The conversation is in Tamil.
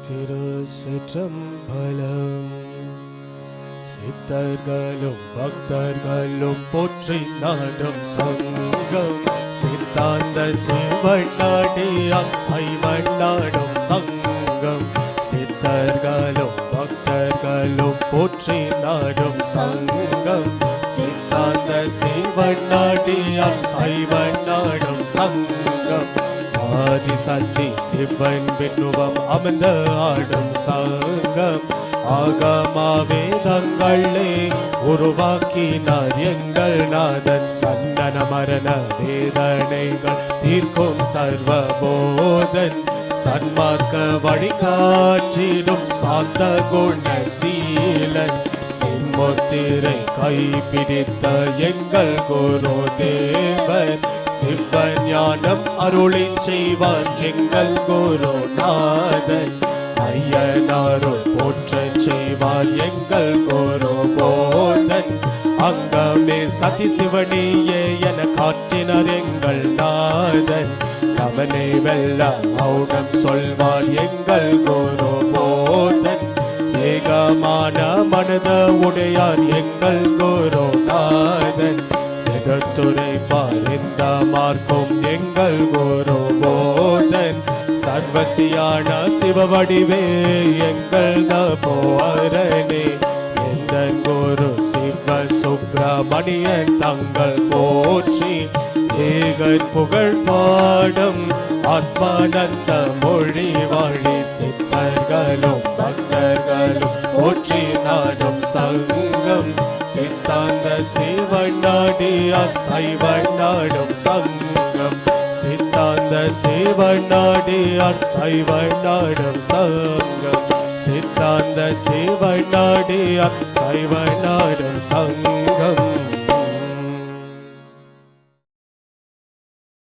திருச்சிற்றம்பலம். சித்தர்களும் பக்தர்களும் போற்றி நாடும் சங்கம், சித்தாந்த சிவநாடியார் சைவன் நாடும் சங்கம். சித்தர்களும் பக்தர்களும் போற்றி நாடும் சங்கம், சித்தாந்த சிவநாடியார் சைவன் நாடும் சங்கம். ஆதி சக்தி சிவன் விண்ணுவம் அமர்ந்த ஆடும் சங்கம், ஆகமாவேதங்களே உருவாக்கினார் எங்கள் நாதன். சந்தன மரண வேதனைகள் தீர்க்கும் சர்வபோதன், சன்மார்க்க வழிகாற்றிடும் சாந்த குணசீலன். சின்முத்திரை கைப்பிடித்த எங்கள் குரு தேவன், சிவஞானம் அருளி செய்வார் எங்கள் குருநாதன். ஐயனாருள் போற்ற செய்வார் எங்கள் குரு போதன். அங்கமே சதி சிவனியே என காற்றினார் எங்கள் நாதன். அவனை வெல்ல மௌனம் சொல்வார் எங்கள் குரு போதன். ஏகமான மனத உடையார் எங்கள் குருநாதன். எதிர்த்துரைப்பார் இந்த மார்க்கும் எங்கள் குரு போதன். சர்வசியான சிவவடிவே எங்கள் தபோரணே. எந்த குரு சிவ சுப்பிரமணியன் தங்கள் போற்றி, ஏகன் புகழ் பாடம் ஆத்மானந்த மொழி வாழி. சித்தர்களும் பக்தர்களும் போற்றி நாடும் சங்கம், சித்தாந்த சிவன் நாடியார் சைவன் நாடும் சங்கம். சித்தாந்த சிவன் நாடியார் சைவன் நாடும் சங்கம், சித்தாந்த சிவன் நாடியார் சைவன் நாடும் சங்கம்.